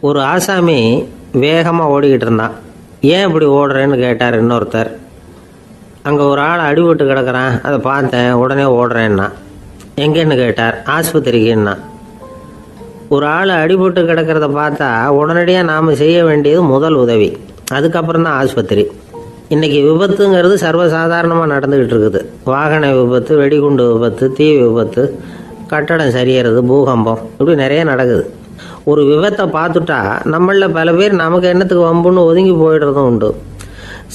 ஒரு ஆசாமி வேகமாக ஓடிக்கிட்டு இருந்தான். ஏன் இப்படி ஓடுறேன்னு கேட்டார் இன்னொருத்தர். அங்கே ஒரு ஆள் அடிபட்டு கிடக்கிறான், அதை பார்த்தேன், உடனே ஓடுறேன்னா. எங்கேன்னு கேட்டார். ஆஸ்பத்திரிக்குன்னா. ஒரு ஆள் அடிபட்டு கிடக்கிறத பார்த்தா உடனடியாக நாம் செய்ய வேண்டியது முதல் உதவி, அதுக்கப்புறம் தான் ஆஸ்பத்திரி. இன்றைக்கி விபத்துங்கிறது சர்வசாதாரணமாக நடந்துக்கிட்டு இருக்குது. வாகன விபத்து, வெடிகுண்டு விபத்து, தீ விபத்து, கட்டடம் சரியறது, பூகம்பம், இப்படி நிறைய நடக்குது. ஒரு விபத்தை பார்த்துட்டா நம்மளில் பல பேர் நமக்கு என்னத்துக்கு வம்புன்னு ஒதுங்கி போயிடுறதும் உண்டு.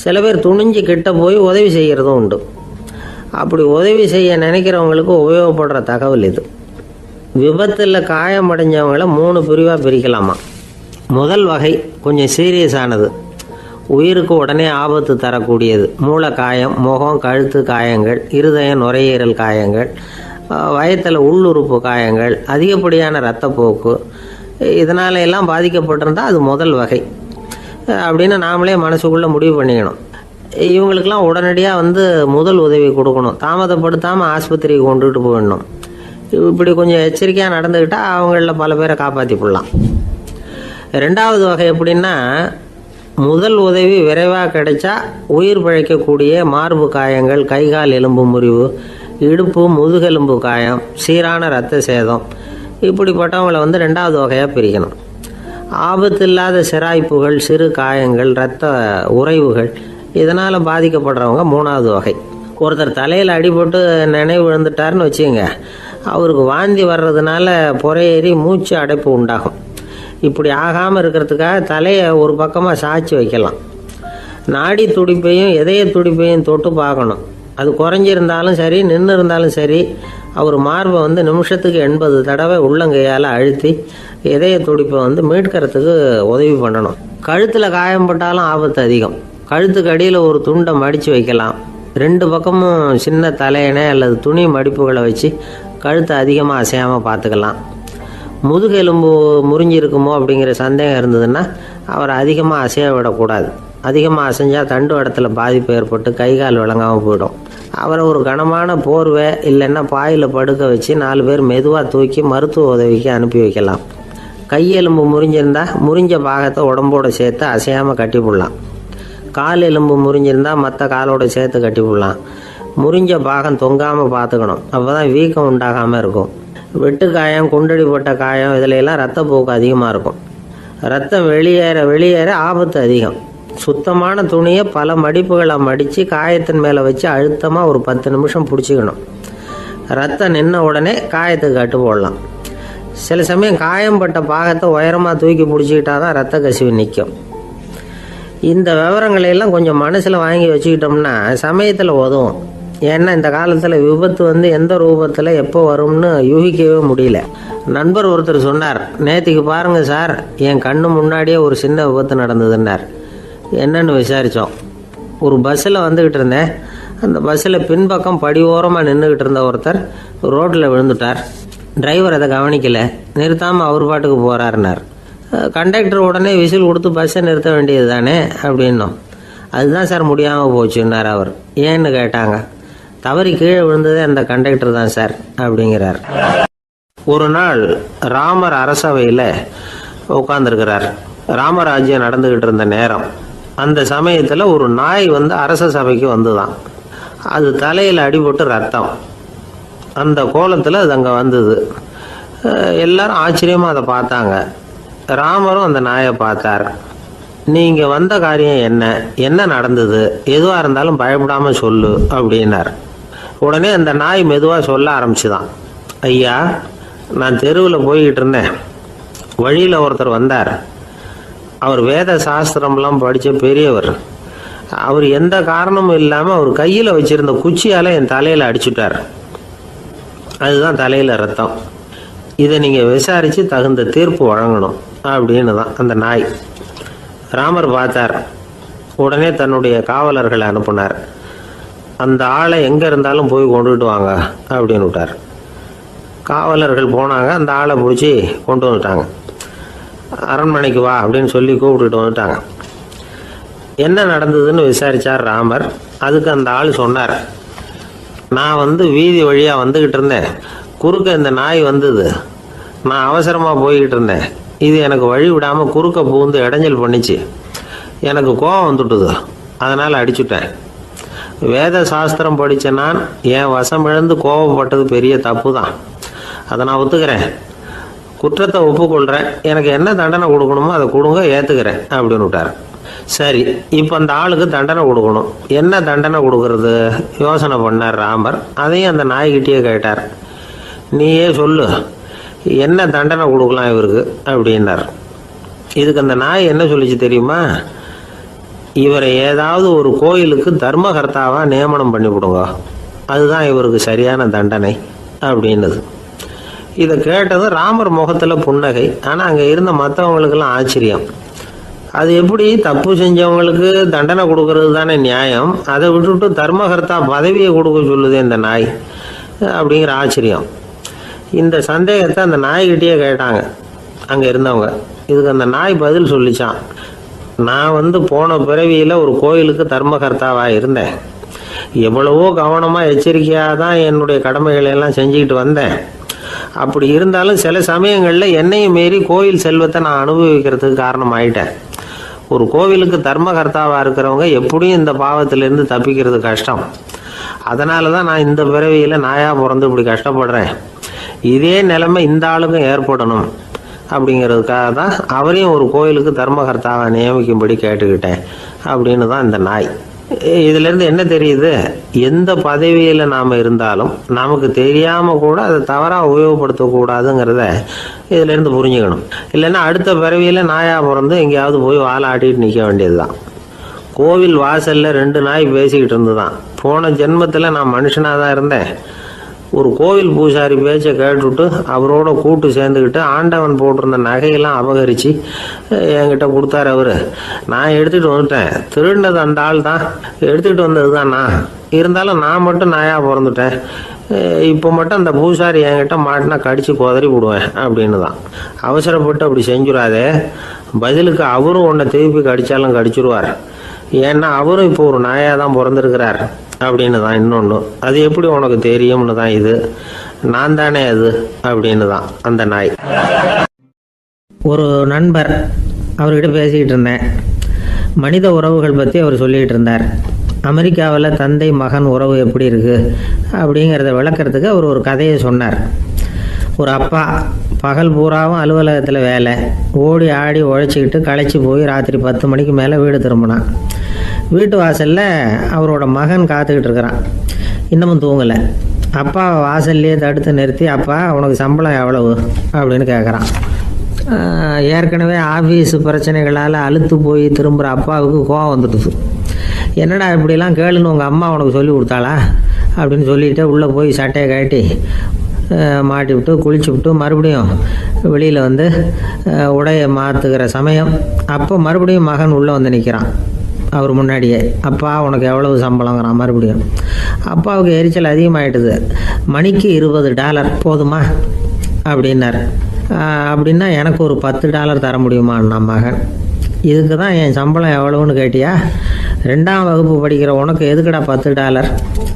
சில பேர் துணிஞ்சு கிட்ட போய் உதவி செய்கிறதும் உண்டு. அப்படி உதவி செய்ய நினைக்கிறவங்களுக்கு உபயோகப்படுற தகவல் இது. விபத்தில் காயமடைஞ்சவங்களை 3 பிரிவாக பிரிக்கலாமா. முதல் வகை கொஞ்சம் சீரியஸானது, உயிருக்கு உடனே ஆபத்து தரக்கூடியது. மூளை காயம், முகம், கழுத்து காயங்கள், இருதயம், நுரையீரல் காயங்கள், வயத்தில் உள்ளுறுப்பு காயங்கள், அதிகப்படியான இரத்தப்போக்கு, இதனால எல்லாம் பாதிக்கப்பட்டிருந்தால் அது முதல் வகை அப்படின்னு நாமளே மனசுக்குள்ளே முடிவு பண்ணிக்கணும். இவங்களுக்கெல்லாம் உடனடியாக முதல் உதவி கொடுக்கணும். தாமதப்படுத்தாமல் ஆஸ்பத்திரிக்கு கொண்டுகிட்டு போயிடணும். இப்படி கொஞ்சம் எச்சரிக்கையாக நடந்துக்கிட்டால் அவங்களில் பல பேரை காப்பாற்றி போடலாம். 2வது வகை எப்படின்னா, முதல் உதவி விரைவாக கிடைச்சா உயிர் பிழைக்கக்கூடிய மார்பு காயங்கள், கைகால் எலும்பு முறிவு, இடுப்பு முதுகெலும்பு காயம், சீரான இரத்த சேதம், இப்படிப்பட்டவங்களை 2வது வகையாக பிரிக்கணும். ஆபத்து இல்லாத சிராய்ப்புகள், சிறு காயங்கள், இரத்த உறைவுகள், இதனால் பாதிக்கப்படுறவங்க 3வது வகை. ஒருத்தர் தலையில் அடிபட்டு நினைவு விழுந்துட்டாருன்னு வச்சுங்க, அவருக்கு வாந்தி வர்றதுனால புறையேறி மூச்சு அடைப்பு உண்டாகும். இப்படி ஆகாமல் இருக்கிறதுக்காக தலையை ஒரு பக்கமாக சாய்ச்சி வைக்கலாம். நாடி துடிப்பையும் இதய துடிப்பையும் தொட்டு பார்க்கணும். அது குறைஞ்சிருந்தாலும் சரி, நின்று இருந்தாலும் சரி, அவர் மார்பை நிமிஷத்துக்கு 80 தடவை உள்ளங்கையால் அழுத்தி இதய துடிப்பை மீட்கிறதுக்கு உதவி பண்ணணும். கழுத்தில் காயம்பட்டாலும் ஆபத்து அதிகம். கழுத்துக்கு அடியில் ஒரு துண்டை மடித்து வைக்கலாம். 2 பக்கமும் சின்ன தலையணை அல்லது துணி மடிப்புகளை வச்சு கழுத்தை அதிகமாக அசையாமல் பார்த்துக்கலாம். முதுகெலும்பு முறிஞ்சிருக்குமோ அப்படிங்கிற சந்தேகம் இருந்ததுன்னா அவரை அதிகமாக அசைய விடக்கூடாது. அதிகமாக அசைஞ்சால் தண்டு இடத்துல பாதிப்பு ஏற்பட்டு கை கால் விளங்காமல் போயிடும். அவரை ஒரு கனமான போர்வை இல்லைன்னா பாயில் படுக்க வச்சு 4 பேர் மெதுவாக தூக்கி மருத்துவ உதவிக்கு அனுப்பி வைக்கலாம். கையெலும்பு முறிஞ்சிருந்தால் முறிஞ்ச பாகத்தை உடம்போடு சேர்த்து அசையாமல் கட்டி போடலாம். கால் எலும்பு முறிஞ்சிருந்தால் மற்ற காலோடு சேர்த்து கட்டி போடலாம். முறிஞ்ச பாகம் தொங்காமல் பார்த்துக்கணும், அப்போ தான் வீக்கம் உண்டாகாமல் இருக்கும். வெட்டு காயம், குண்டடிப்பட்ட காயம், இதிலெல்லாம் ரத்தப்போக்கு அதிகமாக இருக்கும். ரத்தம் வெளியேற ஆபத்து அதிகம். சுத்தமான துணியை பல மடிப்புகளை மடித்து காயத்தின் மேலே வச்சு அழுத்தமாக ஒரு 10 நிமிஷம் பிடிச்சிக்கணும். ரத்தம் நின்ன உடனே காயத்துக்கு கட்டு போடலாம். சில சமயம் காயம்பட்ட பாகத்தை உயரமாக தூக்கி பிடிச்சிக்கிட்டா தான் ரத்த கசிவு நிற்கும். இந்த விவரங்களையெல்லாம் கொஞ்சம் மனசில் வாங்கி வச்சுக்கிட்டோம்னா சமயத்தில் உதவும். ஏன்னா இந்த காலத்தில் விபத்து எந்த ரூபத்தில் எப்போ வரும்னு யூகிக்கவே முடியல. நண்பர் ஒருத்தர் சொன்னார், நேற்றுக்கு பாருங்கள் சார், என் கண்ணு முன்னாடியே ஒரு சின்ன விபத்து நடந்ததுன்னார். என்னன்னு விசாரித்தோம். ஒரு பஸ்ஸில் வந்துக்கிட்டு இருந்தேன். அந்த பஸ்ஸில் பின்பக்கம் படி ஓரமாக நின்றுக்கிட்டு இருந்த ஒருத்தர் ரோட்டில் விழுந்துட்டார். டிரைவர் அதை கவனிக்கலை, நிறுத்தாமல் அவர் பாட்டுக்கு போகிறாருனார். கண்டக்டர் உடனே விசில் கொடுத்து பஸ்ஸை நிறுத்த வேண்டியது தானே அப்படின்னோம். அதுதான் சார் முடியாமல் போச்சுன்னார் அவர். ஏன்னு கேட்டாங்க. தவறி கீழே விழுந்ததே அந்த கண்டக்டர் தான் சார் அப்படிங்கிறார். ஒரு நாள் ராமர் அரசவையில் உட்காந்துருக்கிறார். ராமராஜ்யம் நடந்துக்கிட்டு இருந்த நேரம். அந்த சமயத்தில் ஒரு நாய் அரச சபைக்கு வந்துதான். அது தலையில் அடிபட்டு ரத்தம். அந்த கோலத்தில் அது அங்கே வந்தது. எல்லாரும் ஆச்சரியமாக அதை பார்த்தாங்க. ராமரும் அந்த நாயை பார்த்தார். நீங்கள் வந்த காரியம் என்ன நடந்தது, எதுவாக இருந்தாலும் பயப்படாமல் சொல்லு அப்படின்னார். உடனே அந்த நாய் மெதுவாக சொல்ல ஆரம்பிச்சுதான். ஐயா, நான் தெருவில் போய்கிட்டு இருந்தேன். வழியில் ஒருத்தர் வந்தார். அவர் வேத சாஸ்திரம்லாம் படித்த பெரியவர். அவர் எந்த காரணமும் இல்லாமல் அவர் கையில் வச்சுருந்த குச்சியால் என் தலையில் அடிச்சுட்டார். அதுதான் தலையில் ரத்தம். இதை நீங்கள் விசாரித்து தகுந்த தீர்ப்பு வழங்கணும் அப்படின்னு தான் அந்த நாய். ராமர் பார்த்தார். உடனே தன்னுடைய காவலர்களை அனுப்புனார். அந்த ஆளை எங்கே இருந்தாலும் போய் கொண்டுகிட்டு வாங்க அப்படின்னு விட்டார். காவலர்கள் போனாங்க. அந்த ஆளை பிடிச்சி கொண்டு வந்துட்டாங்க. அரண்மனைக்கு வா அப்படின்னு சொல்லி கூப்பிட்டுட்டு வந்துட்டாங்க. என்ன நடந்ததுன்னு விசாரித்தார் ராமர். அதுக்கு அந்த ஆள் சொன்னார், நான் வீதி வழியாக வந்துக்கிட்டு இருந்தேன். குறுக்க இந்த நாய் வந்தது. நான் அவசரமாக போய்கிட்டு இருந்தேன். இது எனக்கு வழி விடாமல் குறுக்க பூந்து இடைஞ்சல் பண்ணிச்சு. எனக்கு கோபம் வந்துட்டுது, அதனால் அடிச்சுட்டேன். வேத சாஸ்திரம் படித்த நான் என் வசம் இழந்து கோபப்பட்டது பெரிய தப்பு தான், அதை நான் ஒத்துக்கிறேன். குற்றத்தை ஒப்புக்கொள்கிறேன். எனக்கு என்ன தண்டனை கொடுக்கணுமோ அதை கொடுங்க, ஏற்றுக்கிறேன் அப்படின்னு விட்டார். சரி, இப்போ அந்த ஆளுக்கு தண்டனை கொடுக்கணும். என்ன தண்டனை கொடுக்கறது யோசனை பண்ணார் ராமர். அதையும் அந்த நாய்கிட்டே கேட்டார். நீயே சொல்லு, என்ன தண்டனை கொடுக்கலாம் இவருக்கு அப்படின்னார். இதுக்கு அந்த நாய் என்ன சொல்லிச்சு தெரியுமா? இவரை ஏதாவது ஒரு கோயிலுக்கு தர்மகர்த்தாவாக நியமனம் பண்ணி விடுங்க, அதுதான் இவருக்கு சரியான தண்டனை அப்படின்னது. இதை கேட்டதும் ராமர் முகத்தில் புன்னகை. ஆனால் அங்கே இருந்த மற்றவங்களுக்கெல்லாம் ஆச்சரியம். அது எப்படி, தப்பு செஞ்சவங்களுக்கு தண்டனை கொடுக்கறது தானே நியாயம், அதை விட்டுட்டு தர்மகர்த்தா பதவியை கொடுக்க சொல்லுது இந்த நாய் அப்படிங்கிற ஆச்சரியம். இந்த சந்தேகத்தை அந்த நாய்கிட்டே கேட்டாங்க அங்கே இருந்தவங்க. இதுக்கு அந்த நாய் பதில் சொல்லிச்சான். நான் போன பிறவியில் ஒரு கோயிலுக்கு தர்மகர்த்தாவாக இருந்தேன். எவ்வளவோ கவனமாக எச்சரிக்கையாக தான் என்னுடைய கடமைகளை எல்லாம் செஞ்சுக்கிட்டு வந்தேன். அப்படி இருந்தாலும் சில சமயங்களில் என்னையும் மீறி கோயில் செல்வத்தை நான் அனுபவிக்கிறதுக்கு காரணம் ஆயிட்டேன். ஒரு கோவிலுக்கு தர்மகர்த்தாவாக இருக்கிறவங்க எப்படியும் இந்த பாவத்திலேருந்து தப்பிக்கிறது கஷ்டம். அதனால தான் நான் இந்த பிறவியில் நாயாக பிறந்து இப்படி கஷ்டப்படுறேன். இதே நிலைமை இந்த ஆளுக்கும் ஏற்படணும் அப்படிங்கிறதுக்காக தான் அவரையும் ஒரு கோயிலுக்கு தர்மகர்த்தாவை நியமிக்கும்படி கேட்டுக்கிட்டேன் அப்படின்னு தான் இந்த நாய். இதிலேருந்து என்ன தெரியுது? எந்த பதவியில் நாம் இருந்தாலும் நமக்கு தெரியாமல் கூட அதை தவறாக உபயோகப்படுத்தக்கூடாதுங்கிறத இதிலேருந்து புரிஞ்சுக்கணும். இல்லைன்னா அடுத்த பிறவியில் நாயாக பிறந்து எங்கேயாவது போய் வாழை ஆட்டிட்டு நிற்க வேண்டியது தான். கோவில் வாசலில் 2 நாய் பேசிக்கிட்டு இருந்துதான். போன ஜென்மத்தில் நான் மனுஷனாக தான் இருந்தேன். ஒரு கோவில் பூசாரி பேச்சை கேட்டுவிட்டு அவரோட கூட்டு சேர்ந்துக்கிட்டு ஆண்டவன் போட்டிருந்த நகையெல்லாம் அபகரித்து என்கிட்ட கொடுத்தாரு அவர். நான் எடுத்துகிட்டு வந்துட்டேன். திருடினது அந்த ஆள் தான், எடுத்துக்கிட்டு வந்தது தான் நான். இருந்தாலும் நான் மட்டும் நாயாக பிறந்துட்டேன். இப்போ மட்டும் அந்த பூசாரி என்கிட்ட மாட்டினா கடித்து குதறி விடுவேன் அப்படின்னு தான். அவசரப்பட்டு அப்படி செஞ்சுடாதே, பதிலுக்கு அவரும் உன்னை திருப்பி கடித்தாலும் கடிச்சிருவார். ஏன்னா அவரும் இப்போ ஒரு நாயாக தான் பிறந்திருக்கிறார் அப்படின்னு தான். இன்னொன்று, அது எப்படி உனக்கு தெரியும்னு தான். இது நான் தானே அது அப்படின்னு தான் அந்த நாய். ஒரு நண்பர் அவர்கிட்ட பேசிக்கிட்டு இருந்தேன். மனித உறவுகள் பற்றி அவர் சொல்லிகிட்டு இருந்தார். அமெரிக்காவில் தந்தை மகன் உறவு எப்படி இருக்குது அப்படிங்கிறத விளக்கிறதுக்கு அவர் ஒரு கதையை சொன்னார். ஒரு அப்பா பகல் பூராவும் அலுவலகத்தில் வேலை, ஓடி ஆடி உழைச்சிக்கிட்டு களைச்சி போய் ராத்திரி 10 மணிக்கு மேலே வீடு திரும்பினான். வீட்டு வாசலில் அவரோட மகன் காத்துக்கிட்டு இருக்கிறான். இன்னமும் தூங்கலை. அப்பா வாசல்லையே தடுத்து நிறுத்தி, அப்பா உனக்கு சம்பளம் எவ்வளவு அப்படின்னு கேட்குறான். ஏற்கனவே ஆஃபீஸ் பிரச்சனைகளால் அழுத்து போய் திரும்புகிற அப்பாவுக்கு கோவம் வந்துடுது. என்னடா இப்படிலாம் கேளுன்னு உங்கள் அம்மா உனக்கு சொல்லி கொடுத்தாளா அப்படின்னு சொல்லிவிட்டு உள்ளே போய் சட்டையை கட்டி மாட்டி விட்டு குளிச்சு விட்டு மறுபடியும் வெளியில் உடையை மாற்றுகிற சமயம் அப்போ மறுபடியும் மகன் உள்ளே நிற்கிறான் அவர் முன்னாடியே. அப்பா உனக்கு எவ்வளவு சம்பளங்கிறான் மறுபடியும். அப்பாவுக்கு எரிச்சல் அதிகமாகிட்டுது. மணிக்கு $20 போதுமா அப்படின்னார். அப்படின்னா எனக்கு ஒரு $10 தர முடியுமான்னா மகன். இதுக்கு தான் என் சம்பளம் எவ்வளவுன்னு கேட்டியா? 2ஆம் வகுப்பு படிக்கிற உனக்கு எதுக்குடா $10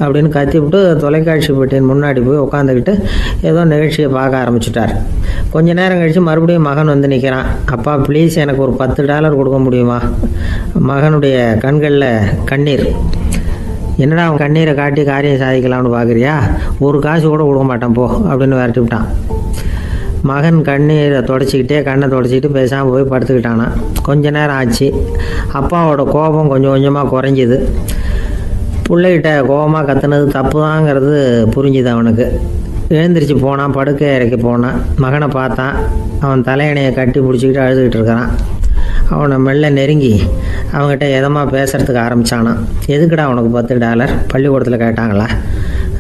அப்படின்னு கத்திவிட்டு தொலைக்காட்சி பெட்டியின் முன்னாடி போய் உட்காந்துக்கிட்டு ஏதோ நிகழ்ச்சியை பார்க்க ஆரம்பிச்சிட்டார். கொஞ்ச நேரம் கழித்து மறுபடியும் மகன் நிற்கிறான். அப்பா ப்ளீஸ் எனக்கு ஒரு $10 கொடுக்க முடியுமா? மகனுடைய கண்களில் கண்ணீர். என்னடா அவன் கண்ணீரை காட்டி காரியம் சாதிக்கலாம்னு பார்க்குறியா? ஒரு காசு கூட கொடுக்க மாட்டான் போ அப்படின்னு விரட்டி விட்டான். மகன் கண்ணீரை தொடச்சிக்கிட்டே கண்ணை தொடச்சிக்கிட்டு பேசாமல் போய் படுத்துக்கிட்டானா. கொஞ்ச நேரம் ஆச்சு. அப்பாவோட கோபம் கொஞ்சம் கொஞ்சமாக குறைஞ்சிது. பிள்ளைகிட்ட கோபமாக கத்துனது தப்பு தாங்கிறது புரிஞ்சுது அவனுக்கு. எழுந்திரிச்சு போனான், படுக்கை இறக்கி போனான். மகனை பார்த்தான். அவன் தலையணையை கட்டி பிடிச்சிக்கிட்டு அழுதுகிட்டு இருக்கிறான். அவனை மெல்ல நெருங்கி அவங்ககிட்ட எதமாக பேசுகிறதுக்கு ஆரம்பித்தானான். எதுக்குடா உனக்கு $10 பள்ளிக்கூடத்தில் கேட்டாங்களா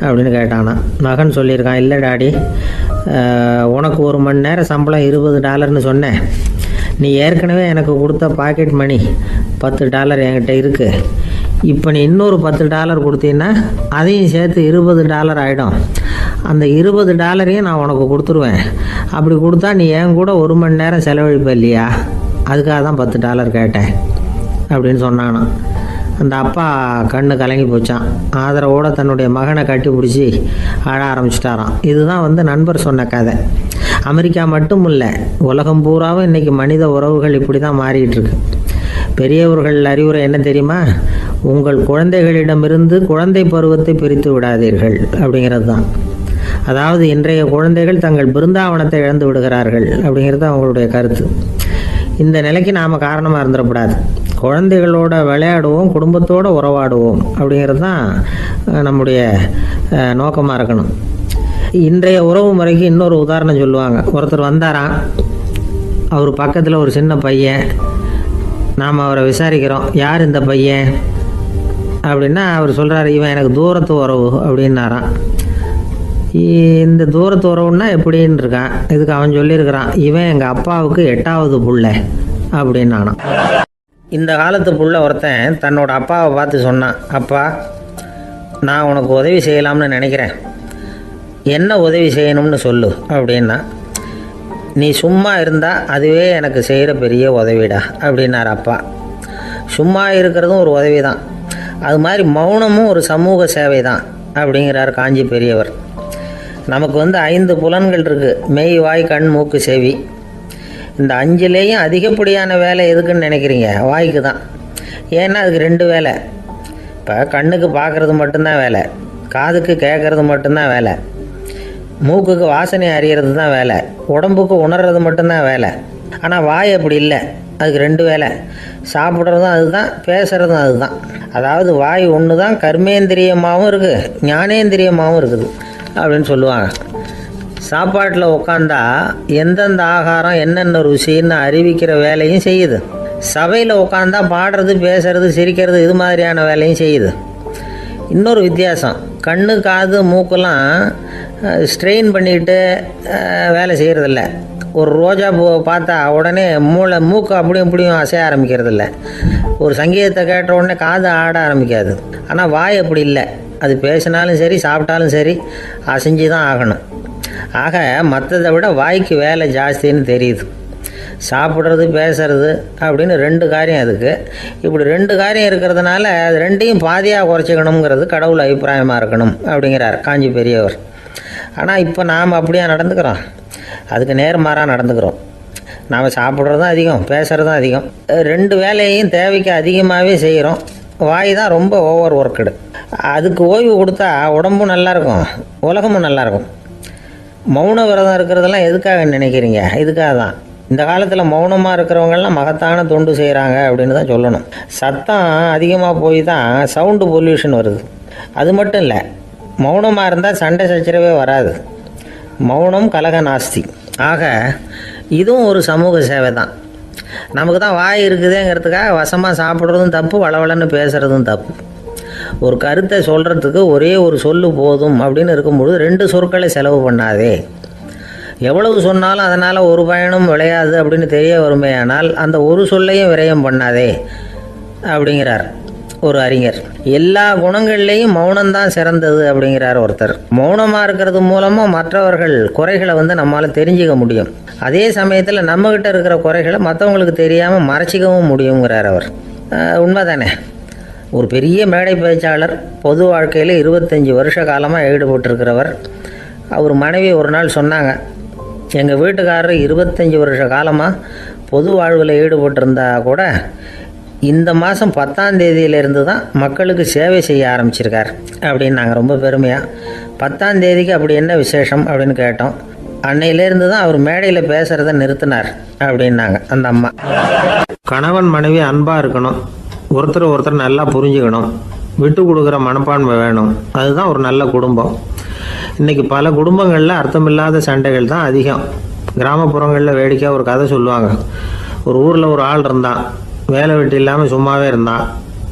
அப்படின்னு கேட்டானான். மகன் சொல்லியிருக்கான், இல்லை டாடி, உனக்கு 1 மணி நேரம் சம்பளம் $20ன்னு சொன்னேன். நீ ஏற்கனவே எனக்கு கொடுத்த பாக்கெட் மணி $10 என்கிட்ட இருக்குது. இப்போ நீ இன்னொரு $10 கொடுத்தீங்கன்னா அதையும் சேர்த்து $20 ஆகிடும். அந்த $20 நான் உனக்கு கொடுத்துருவேன். அப்படி கொடுத்தா நீ என் கூட 1 மணி நேரம் செலவழிப்ப இல்லையா? அதுக்காக தான் $10 கேட்டேன் அப்படின்னு சொன்னானான். அந்த அப்பா கண்ணு கலங்கி போச்சான். ஆதரவோடு தன்னுடைய மகனை கட்டி பிடிச்சி அழ ஆரம்பிச்சிட்டாராம். இதுதான் நண்பர் சொன்ன கதை. அமெரிக்கா மட்டும் இல்லை, உலகம் பூராவும் இன்றைக்கி மனித உறவுகள் இப்படி தான் மாறிக்கிட்டு இருக்கு. பெரியவர்கள் அறிவுரை என்ன தெரியுமா? உங்கள் குழந்தைகளிடமிருந்து குழந்தை பருவத்தை பிரித்து விடாதீர்கள் அப்படிங்கிறது தான். அதாவது இன்றைய குழந்தைகள் தங்கள் பிருந்தாவனத்தை இழந்து விடுகிறார்கள் அப்படிங்கிறது அவங்களுடைய கருத்து. இந்த நிலைக்கு நாம் காரணமாக இருந்துடக்கூடாது. குழந்தைகளோட விளையாடுவோம், குடும்பத்தோடு உறவாடுவோம் அப்படிங்கிறது தான் நம்முடைய நோக்கமாக இருக்கணும். இன்றைய உறவு முறைக்கு இன்னொரு உதாரணம் சொல்லுவாங்க. ஒருத்தர் வந்தாராம், அவர் பக்கத்தில் ஒரு சின்ன பையன். நாம் அவரை விசாரிக்கிறோம், யார் இந்த பையன் அப்படின்னா அவர் சொல்கிறார், இவன் எனக்கு தூரத்து உறவு அப்படின்னாராம். இந்த தூரத்து உறவுன்னா எப்படின்னு இருக்கான். இதுக்கு அவன் சொல்லியிருக்கிறான், இவன் எங்கள் அப்பாவுக்கு 8வது புள்ள அப்படின்னானான். இந்த காலத்து புள்ள ஒருத்தன் தன்னோட அப்பாவை பார்த்து சொன்னான், அப்பா நான் உனக்கு உதவி செய்யலாம்னு நினைக்கிறேன், என்ன உதவி செய்யணும்னு சொல்லு அப்படின்னா. நீ சும்மா இருந்தால் அதுவே எனக்கு செய்கிற பெரிய உதவிடா அப்படின்னார் அப்பா. சும்மா இருக்கிறதும் ஒரு உதவி தான், அது மாதிரி மௌனமும் ஒரு சமூக சேவை தான் அப்படிங்கிறார் காஞ்சி பெரியவர். நமக்கு 5 புலன்கள் இருக்குது, மெய், வாய், கண், மூக்கு, செவி. இந்த 5லேயும் அதிகப்படியான வேலை எதுக்குன்னு நினைக்கிறீங்க? வாய்க்கு தான். ஏன்னா அதுக்கு 2 வேலை. இப்போ கண்ணுக்கு பார்க்குறது மட்டும்தான் வேலை, காதுக்கு கேட்குறது மட்டும்தான் வேலை, மூக்குக்கு வாசனை அறியறது தான் வேலை, உடம்புக்கு உணர்றது மட்டும்தான் வேலை. ஆனால் வாய் அப்படி இல்லை, அதுக்கு 2 வேலை. சாப்பிட்றதும் அதுதான், பேசுகிறதும் அதுதான். அதாவது வாய் ஒன்று தான் கர்மேந்திரியமாகவும் இருக்குது, ஞானேந்திரியமாகவும் இருக்குது அப்படின்னு சொல்லுவாங்க. சாப்பாட்டில் உட்காந்தா எந்தெந்த ஆகாரம் என்னென்ன ருசின்னு அறிவிக்கிற வேலையும் செய்யுது. சபையில் உட்காந்தா பாடுறது, பேசுறது, சிரிக்கிறது, இது மாதிரியான வேலையும் செய்யுது. இன்னொரு வித்தியாசம், கண்ணு, காது, மூக்கெல்லாம் ஸ்ட்ரெயின் பண்ணிக்கிட்டு வேலை செய்கிறதில்ல. ஒரு ரோஜா பூவை பார்த்தா உடனே மூக்கு அப்படியும் இப்படியும் அசைய ஆரம்பிக்கிறதில்ல. ஒரு சங்கீதத்தை கேட்ட உடனே காது ஆட ஆரம்பிக்காது. ஆனால் வாய் அப்படி இல்லை, அது பேசினாலும் சரி சாப்பிட்டாலும் சரி அசைஞ்சு தான் ஆகணும். ஆக மற்றதை விட வாய்க்கு வேலை ஜாஸ்தின்னு தெரியுது. சாப்பிட்றது, பேசுறது அப்படின்னு 2 காரியம் அதுக்கு. இப்படி 2 காரியம் இருக்கிறதுனால அது 2ஐயும் பாதியாக குறைச்சிக்கணுங்கிறது கடவுள் அபிப்பிராயமாக இருக்கணும் அப்படிங்கிறார் காஞ்சி பெரியவர். ஆனால் இப்போ நாம் அப்படியா நடந்துக்கிறோம்? அதுக்கு நேர்மாறாக நடந்துக்கிறோம். நாம் சாப்பிட்றதும் அதிகம், பேசுகிறதும் அதிகம், 2 வேலையையும் தேவைக்கு அதிகமாகவே செய்கிறோம். வாய் தான் ரொம்ப ஓவர் ஒர்க்குடு. அதுக்கு ஓய்வு கொடுத்தா உடம்பும் நல்லாயிருக்கும், உலகமும் நல்லாயிருக்கும். மௌன விரதம் இருக்கிறதெல்லாம் எதுக்காக நினைக்கிறீங்க? இதுக்காக தான். இந்த காலத்தில் மௌனமாக இருக்கிறவங்கெல்லாம் மகத்தான தொண்டு செய்கிறாங்க அப்படின்னு தான் சொல்லணும். சத்தம் அதிகமாக போய் தான் சவுண்டு பொல்யூஷன் வருது. அது மட்டும் இல்லை, மௌனமாக இருந்தால் சண்டை சச்சரவே வராது. மௌனம் கலக நாஸ்தி. ஆக இதுவும் ஒரு சமூக சேவை தான். நமக்கு தான் வாய் இருக்குதுங்கிறதுக்காக வசமாக சாப்பிட்றதும் தப்பு, வளவளன்னு பேசுகிறதும் தப்பு. ஒரு கருத்தை சொல்கிறதுக்கு ஒரே ஒரு சொல்லு போதும் அப்படின்னு இருக்கும்பொழுது 2 சொற்களை செலவு பண்ணாதே. எவ்வளவு சொன்னாலும் அதனால் ஒரு பயனும் விளையாது அப்படின்னு தெரிய வருமே, ஆனால் அந்த ஒரு சொல்லையும் விரயம் பண்ணாதே அப்படிங்கிறார் ஒரு அறிஞர். எல்லா குணங்கள்லேயும் மௌனம்தான் சிறந்தது அப்படிங்கிறார் ஒருத்தர். மௌனமாக இருக்கிறது மூலமாக மற்றவர்கள் குறைகளை நம்மளால் தெரிஞ்சிக்க முடியும். அதே சமயத்தில் நம்மக்கிட்ட இருக்கிற குறைகளை மற்றவங்களுக்கு தெரியாமல் மறைச்சிக்கவும் முடியுங்கிறார் அவர். உண்மை தானே? ஒரு பெரிய மேடை பேச்சாளர், பொது வாழ்க்கையில் 25 வருஷ காலமாக ஈடுபட்டிருக்கிறவர். அவர் மனைவி ஒரு நாள் சொன்னாங்க, எங்கள் வீட்டுக்காரர் 25 வருஷ காலமாக பொது வாழ்வில் ஈடுபட்டிருந்தா கூட இந்த மாதம் 10ஆம் தேதியிலேருந்து தான் மக்களுக்கு சேவை செய்ய ஆரம்பிச்சிருக்கார் அப்படின்னு நாங்கள் ரொம்ப பெருமையாக. 10ஆம் தேதிக்கு அப்படி என்ன விசேஷம் அப்படின்னு கேட்டோம். அன்னையிலேருந்து தான் அவர் மேடையில் பேசுகிறத நிறுத்தினார் அப்படின்னாங்க அந்த அம்மா. கணவன் மனைவி அன்பாக இருக்கணும், ஒருத்தர் நல்லா புரிஞ்சுக்கணும், விட்டு கொடுக்குற மனப்பான்மை வேணும். அதுதான் ஒரு நல்ல குடும்பம். இன்றைக்கி பல குடும்பங்களில் அர்த்தமில்லாத சண்டைகள் தான் அதிகம். கிராமப்புறங்களில் வேடிக்கையாக ஒரு கதை சொல்லுவாங்க. ஒரு ஊரில் ஒரு ஆள் இருந்தான், வேலை வெட்டி இல்லாமல் சும்மாவே இருந்தான்.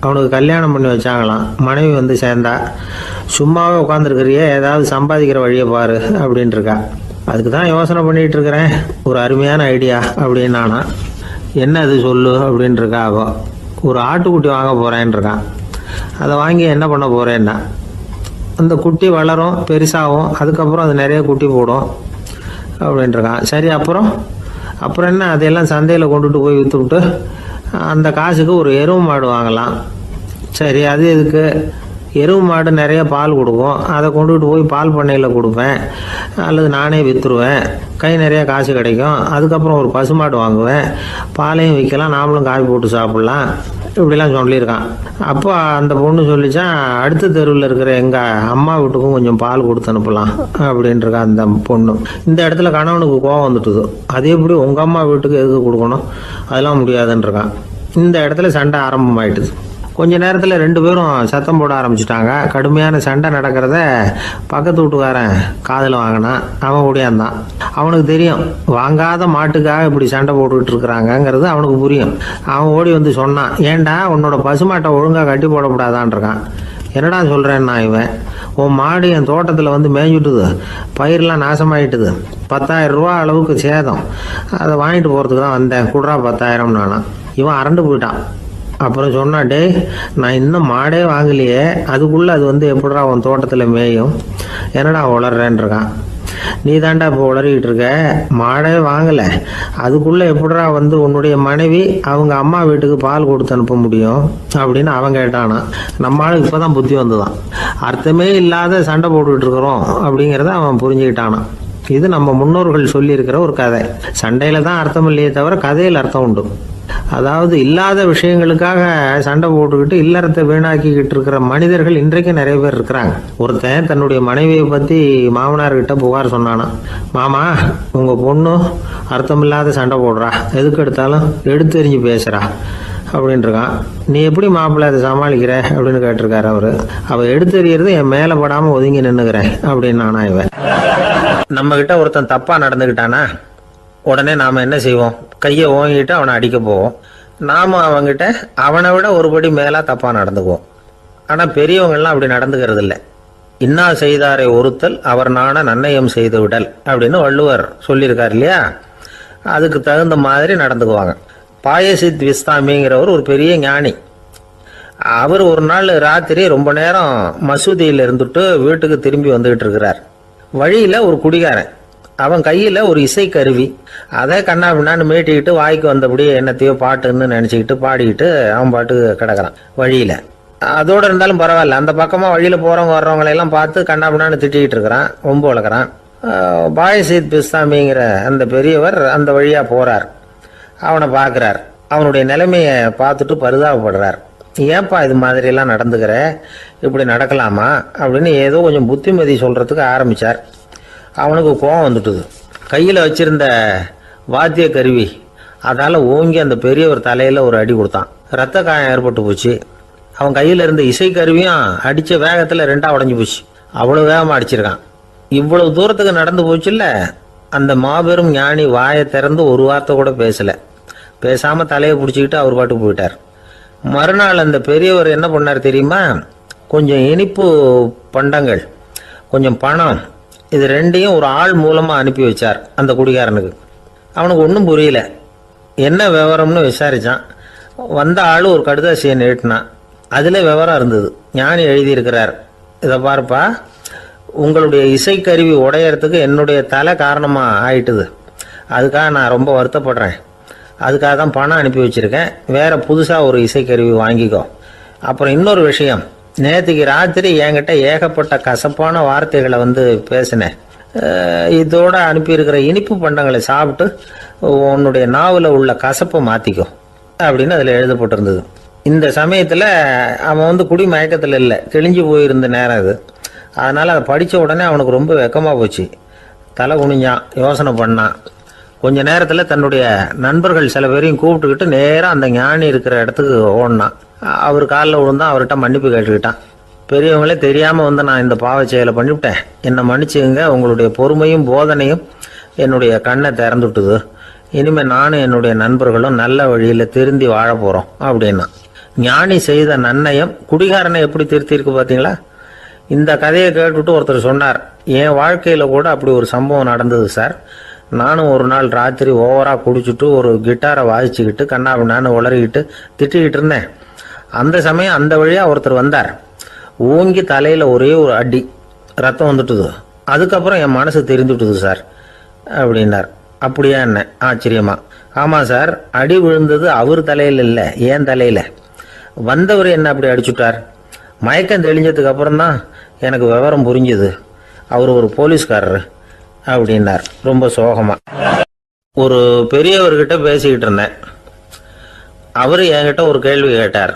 அவனுக்கு கல்யாணம் பண்ணி வச்சாங்களாம். மனைவி சேர்ந்தா, சும்மாவே உட்காந்துருக்கிறியே, ஏதாவது சம்பாதிக்கிற வழியை பாரு அப்படின்ட்டுருக்கா. அதுக்கு தான் யோசனை பண்ணிகிட்டு இருக்கிறேன், ஒரு அருமையான ஐடியா அப்படின்னானா. என்ன அது சொல்லு அப்படின்ட்டுருக்கா. அவ ஒரு ஆட்டுக்குட்டி வாங்க போகிறேன்ருக்கான். அதை வாங்கி என்ன பண்ண போகிறேன்னா, அந்த குட்டி வளரும், பெருசாகும், அதுக்கப்புறம் அது நிறைய குட்டி போடும் அப்படின்ட்டுருக்கான். சரி, அப்புறம் என்ன, அதையெல்லாம் சந்தையில் கொண்டுட்டு போய் விற்றுவிட்டு அந்த காசுக்கு ஒரு எருவு மாடு வாங்கலாம். சரி, அது எதுக்கு? எருவு மாடு நிறைய பால் கொடுக்கும், அதை கொண்டுகிட்டு போய் பால் பண்ணையில் கொடுப்பேன், அல்லது நானே விற்றுருவேன், கை நிறைய காசு கிடைக்கும். அதுக்கப்புறம் ஒரு பசுமாடு வாங்குவேன், பாலையும் விற்கலாம், நாமளும் காய் போட்டு சாப்பிட்லாம், இப்படிலாம் சொல்லியிருக்கான். அப்போ அந்த பொண்ணு சொல்லிச்சான், அடுத்த தெருவில் இருக்கிற எங்கள் அம்மா வீட்டுக்கும் கொஞ்சம் பால் கொடுத்து அனுப்பலாம் அப்படின்ட்டுருக்கான் அந்த பொண்ணு. இந்த இடத்துல கணவனுக்கு கோவம் வந்துட்டுது. அது எப்படி உங்கள் அம்மா வீட்டுக்கு எதுக்கு கொடுக்கணும், அதெல்லாம் முடியாதுன்றிருக்கான். இந்த இடத்துல சண்டை ஆரம்பமாயிட்டுது. கொஞ்ச நேரத்தில் 2 பேரும் சத்தம் போட ஆரம்பிச்சிட்டாங்க. கடுமையான சண்டை நடக்கிறத பக்கத்து வீட்டுக்காரன் காதில் வாங்கினான். அவன் ஓடியாந்தான். அவனுக்கு தெரியும், வாங்காத மாட்டுக்காக இப்படி சண்டை போட்டுக்கிட்டு இருக்கிறாங்கங்கிறது அவனுக்கு புரியும். அவன் ஓடி வந்து சொன்னான், ஏண்டா உன்னோட பசுமாட்டை ஒழுங்காக கட்டி போடக்கூடாதான்ருக்கான். என்னடா சொல்கிறேன்னா இவன், உன் மாடு என் தோட்டத்தில் வந்து மேய்ஞ்சுட்டுது, பயிரெலாம் நாசமாயிட்டுது, 10,000 ரூபா அளவுக்கு சேதம், அதை வாங்கிட்டு போகிறதுக்கு தான் வந்தேன், குடுறா 10,000 நானா. இவன் அரண்டு போயிட்டான். அப்புறம் சொன்னா, டே நான் இன்னும் மாடே வாங்கலையே, அதுக்குள்ளே அது வந்து எப்படிடா உன் தோட்டத்தில் மேயும், என்னடா உளர்றேன்ருக்கான். நீ தாண்டா இப்போ உளறிக்கிட்டு இருக்க, மாடே வாங்கலை, அதுக்குள்ளே எப்படிடா வந்து உன்னுடைய மனைவி அவங்க அம்மா வீட்டுக்கு பால் கொடுத்து அனுப்ப முடியும் அப்படின்னு அவன் கேட்டானா. நம்ம ஆளுக்கு இப்போ தான் புத்தி வந்துதான். அர்த்தமே இல்லாத சண்டை போட்டுக்கிட்டு இருக்கிறோம் அப்படிங்கிறத அவன் புரிஞ்சுக்கிட்டானான். இது நம்ம முன்னோர்கள் சொல்லியிருக்கிற ஒரு கதை. சண்டையில் தான் அர்த்தம் இல்லையே தவிர கதையில் அர்த்தம் உண்டு. அதாவது இல்லாத விஷயங்களுக்காக சண்டை போட்டுக்கிட்டு இல்லறத்தை வீணாக்கிக்கிட்டு இருக்கிற மனிதர்கள் இன்றைக்கு நிறைய பேர் இருக்கிறாங்க. ஒருத்தன் தன்னுடைய மனைவியை பற்றி மாமனார்கிட்ட புகார் சொன்னானா, மாமா உங்கள் பொண்ணு அர்த்தமில்லாத சண்டை போடுறா, எதுக்கு எடுத்தாலும் எடுத்தெறிஞ்சு பேசுகிறா அப்படின்ட்டுருக்கான். நீ எப்படி மாப்பிள்ளை அதை சமாளிக்கிற அப்படின்னு கேட்டிருக்காரு அவரு. அவள் எடுத்தெறியறது என் மேலே படாமல் ஒதுங்கி நின்றுக்கிறேன் அப்படின்னு நானா. இவன் நம்மக்கிட்ட ஒருத்தன் தப்பாக நடந்துக்கிட்டானா உடனே நாம் என்ன செய்வோம், கையை ஓங்கிட்டு அவனை அடிக்க போவோம். நாம் அவங்ககிட்ட அவனை விட ஒருபடி மேலாக தப்பாக நடந்துக்குவோம். ஆனால் பெரியவங்கள்லாம் அப்படி நடந்துக்கிறது இல்லை. இன்னா செய்தாரை ஒருத்தல் அவர் நாண நன்னயம் செய்து விடல் அப்படின்னு வள்ளுவர் சொல்லியிருக்கார் இல்லையா. அதுக்கு தகுந்த மாதிரி நடந்துக்குவாங்க. பாயசித் விஸ்தாமிங்கிறவர் ஒரு பெரிய ஞானி. அவர் ஒரு நாள் ராத்திரி ரொம்ப நேரம் மசூதியில் இருந்துட்டு வீட்டுக்கு திரும்பி வந்துகிட்டு இருக்கிறார். வழியில் ஒரு குடிகாரன், அவன் கையில் ஒரு இசைக்கருவி, அதை கண்ணா பின்னான்னு மீட்டிக்கிட்டு வாய்க்கு வந்தபடியே என்னத்தையோ பாட்டுன்னு நினச்சிக்கிட்டு பாடிக்கிட்டு அவன் பாட்டுக்கு கிடக்கிறான் வழியில். அதோடு இருந்தாலும் பரவாயில்ல, அந்த பக்கமாக வழியில் போகிறவங்க வர்றவங்களையெல்லாம் பார்த்து கண்ணா பின்னான்னு திட்டிக்கிட்டு இருக்கிறான், ரொம்ப வளர்க்குறான். பாயசீத் பிஸ்தாமிங்கிற அந்த பெரியவர் அந்த வழியாக போகிறார். அவனை பார்க்குறார். அவனுடைய நிலைமையை பார்த்துட்டு பரிதாபப்படுறார். ஏன்பா இது மாதிரிலாம் நடந்துக்கிற, இப்படி நடக்கலாமா அப்படின்னு ஏதோ கொஞ்சம் புத்திமதி சொல்கிறதுக்கு ஆரம்பித்தார். அவனுக்கு கோபம் வந்துட்டுது. கையில் வச்சிருந்த வாத்திய கருவி அதால் ஓங்கி அந்த பெரியவர் தலையில் ஒரு அடி கொடுத்தான். ரத்த காயம் ஏற்பட்டு போச்சு. அவன் கையில் இருந்த இசைக்கருவியும் அடித்த வேகத்தில் 2ஆக உடஞ்சி போச்சு. அவ்வளோ வேகமாக அடிச்சிருக்கான். இவ்வளவு தூரத்துக்கு நடந்து போச்சுல்ல. அந்த மாபெரும் ஞானி வாயை திறந்து ஒரு வார்த்தை கூட பேசலை. பேசாமல் தலையை பிடிச்சிக்கிட்டு அவர் பாட்டுக்கு போயிட்டார். மறுநாள் அந்த பெரியவர் என்ன பண்ணார் தெரியுமா, கொஞ்சம் இனிப்பு பண்டங்கள், கொஞ்சம் பணம், இது 2ஐயும் ஒரு ஆள் மூலமாக அனுப்பி வச்சார் அந்த குடிகாரனுக்கு. அவனுக்கு ஒன்றும் புரியல. என்ன விவரம்னு விசாரித்தான். வந்த ஆள் ஒரு கடுதாசியை நீட்டினான். அதில் விவரம் இருந்தது. ஞானி எழுதியிருக்கிறார், இதை பாருப்பா, உங்களுடைய இசைக்கருவி உடையறதுக்கு என்னுடைய தலை காரணமாக ஆயிட்டுது, அதுக்காக நான் ரொம்ப வருத்தப்படுறேன், அதுக்காக தான் பணம் அனுப்பி வச்சுருக்கேன், வேறு புதுசாக ஒரு இசைக்கருவி வாங்கிக்கோ. அப்புறம் இன்னொரு விஷயம், நேற்றுக்கு ராத்திரி என்கிட்ட ஏகப்பட்ட கசப்பான வார்த்தைகளை வந்து பேசினேன், இதோட அனுப்பியிருக்கிற இனிப்பு பண்டங்களை சாப்பிட்டு உன்னுடைய நாவில் உள்ள கசப்பை மாற்றிக்கோ அப்படின்னு அதில் எழுதப்பட்டிருந்தது. இந்த சமயத்தில் அவன் வந்து குடி மயக்கத்தில் இல்லை, கிழிஞ்சு போயிருந்த நேரம் அது. அதனால் அதை படித்த உடனே அவனுக்கு ரொம்ப வெக்கமாக போச்சு. தலை குனிஞ்சான், யோசனை பண்ணான். கொஞ்ச நேரத்தில் தன்னுடைய நண்பர்கள் சில பேரையும் கூப்பிட்டுக்கிட்டு நேராக அந்த ஞானி இருக்கிற இடத்துக்கு ஓடினான். அவர் காலில் விழுந்தான். அவர்கிட்ட மன்னிப்பு கேட்டுக்கிட்டான். பெரியவங்களே தெரியாமல் வந்து நான் இந்த பாவச் செயலை பண்ணிவிட்டேன், என்னை மன்னிச்சுங்க, உங்களுடைய பொறுமையும் போதனையும் என்னுடைய கண்ணை திறந்துட்டுது, இனிமேல் நானும் என்னுடைய நண்பர்களும் நல்ல வழியில் திருந்தி வாழ போகிறோம் அப்படின்னா. ஞானி செய்த நன்னயம் குடிகாரனை எப்படி திருத்திருக்கு பார்த்தீங்களா. இந்த கதையை கேட்டுவிட்டு ஒருத்தர் சொன்னார், என் வாழ்க்கையில் கூட அப்படி ஒரு சம்பவம் நடந்தது சார். நானும் ஒரு நாள் ராத்திரி ஓவராக குடிச்சிட்டு ஒரு கிட்டாரை வாசிச்சுக்கிட்டு கண்ணாபின்னான்னு உளறிக்கிட்டு திட்டிக்கிட்டு இருந்தேன். அந்த சமயம் அந்த வழியாக ஒருத்தர் வந்தார். ஓங்கி தலையில் ஒரே ஒரு அடி, ரத்தம் வந்துட்டுது. அதுக்கப்புறம் என் மனசு தெரிந்துட்டுது சார் அப்படின்னார். அப்படியா என்ன ஆச்சரியமா? ஆமாம் சார், அடி விழுந்தது அவர் தலையில் இல்லை, ஏன் தலையில். வந்தவர் என்ன அப்படி அடிச்சுட்டார்? மயக்கம் தெளிஞ்சதுக்கு அப்புறம்தான் எனக்கு விவரம் புரிஞ்சுது, அவர் ஒரு போலீஸ்காரர் அப்படின்னார் ரொம்ப சோகமாக. ஒரு பெரியவர்கிட்ட பேசிக்கிட்டு இருந்தேன். அவர் என்கிட்ட ஒரு கேள்வி கேட்டார்.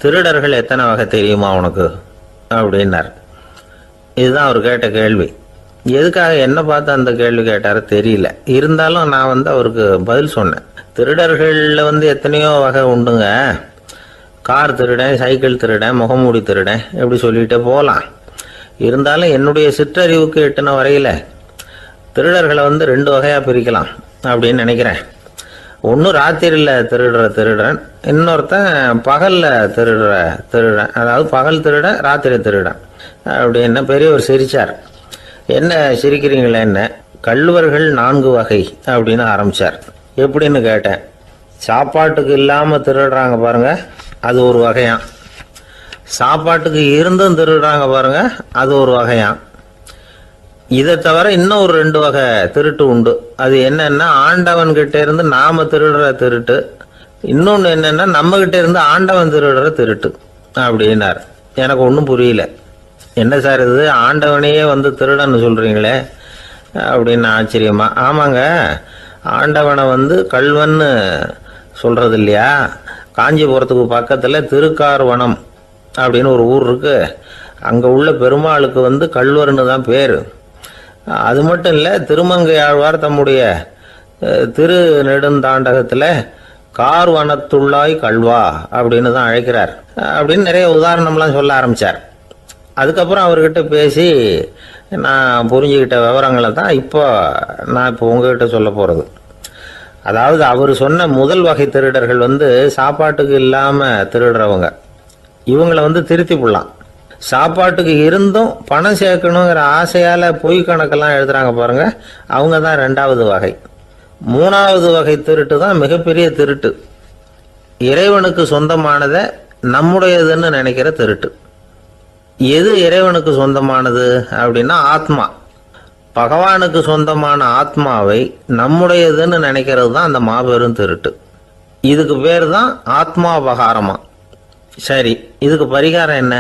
திருடர்கள் எத்தனை வகை தெரியுமா உனக்கு அப்படின்னார். இதுதான் அவர் கேட்ட கேள்வி. எதுக்காக என்ன பார்த்து அந்த கேள்வி கேட்டார் தெரியல. இருந்தாலும் நான் அவருக்கு பதில் சொன்னேன். திருடர்களில் எத்தனையோ வகை உண்டுங்க. கார் திருடன், சைக்கிள் திருடன், முகமூடி திருடன், எப்படி சொல்லிகிட்டே போகலாம். இருந்தாலும் என்னுடைய சிற்றறிவுக்கு எட்டின வரையில் திருடர்களை 2 வகையாக பிரிக்கலாம் அப்படின்னு நினைக்கிறேன். ஒன்று ராத்திரியில் திருடுற திருடன், இன்னொருத்தன் பகலில் திருடுற திருடன். அதாவது பகல் திருடன், ராத்திரி திருடன் அப்படின்னு பெரியவர் சிரித்தார். என்ன சிரிக்கிறீங்களே என்ன, கள்வர்கள் 4 வகை அப்படின்னு ஆரம்பித்தார். எப்படின்னு கேட்டேன். சாப்பாட்டுக்கு இல்லாமல் திருடுறாங்க பாருங்க, அது ஒரு வகையான். சாப்பாட்டுக்கு இருந்தும் திருடுறாங்க பாருங்க, அது ஒரு வகையான். இதை தவிர இன்னும் ஒரு 2 வகை திருட்டு உண்டு. அது என்னன்னா, ஆண்டவன் கிட்ட இருந்து நாம திருடுற திருட்டு, இன்னொன்று என்னன்னா நம்ம கிட்ட இருந்து ஆண்டவன் திருடுற திருட்டு அப்படின்னார். எனக்கு ஒன்றும் புரியல. என்ன சார் இது, ஆண்டவனையே திருடன்னு சொல்றீங்களே அப்படின்னு ஆச்சரியமா. ஆமாங்க, ஆண்டவனை கல்வன்னு சொல்றது இல்லையா. காஞ்சிபுரத்துக்கு பக்கத்தில் திருக்கார்வனம் அப்படின்னு ஒரு ஊர் இருக்கு. அங்கே உள்ள பெருமாளுக்கு கல்வர்னு தான் பேர். அது மட்டும் இல்லை, திருமங்கை ஆழ்வார் தம்முடைய திரு நெடுந்தாண்டகத்தில் கார்வனத்துள்ளாய் கல்வா அப்படின்னு தான் அழைக்கிறார் அப்படின்னு நிறைய உதாரணம்லாம் சொல்ல ஆரம்பித்தார். அதுக்கப்புறம் அவர்கிட்ட பேசி நான் புரிஞ்சுக்கிட்ட விவரங்களை தான் நான் இப்போ உங்ககிட்ட சொல்ல போகிறது. அதாவது அவர் சொன்ன முதல் வகை திருடர்கள் சாப்பாட்டுக்கு இல்லாமல் திருடுறவங்க. இவங்களை திருத்தி போடலாம். சாப்பாட்டுக்கு இருந்தும் பணம் சேர்க்கணுங்கிற ஆசையால் பொய் கணக்கெல்லாம் எழுதுறாங்க பாருங்க, அவங்க தான் 2வது வகை. 3வது வகை திருட்டு தான் மிகப்பெரிய திருட்டு. இறைவனுக்கு சொந்தமானதை நம்முடையதுன்னு நினைக்கிற திருட்டு. எது இறைவனுக்கு சொந்தமானது அப்படின்னா ஆத்மா. பகவானுக்கு சொந்தமான ஆத்மாவை நம்முடையதுன்னு நினைக்கிறது தான் அந்த மாபெரும் திருட்டு. இதுக்கு பேர் தான் ஆத்மாபகாரமா. சரி, இதுக்கு பரிகாரம் என்ன?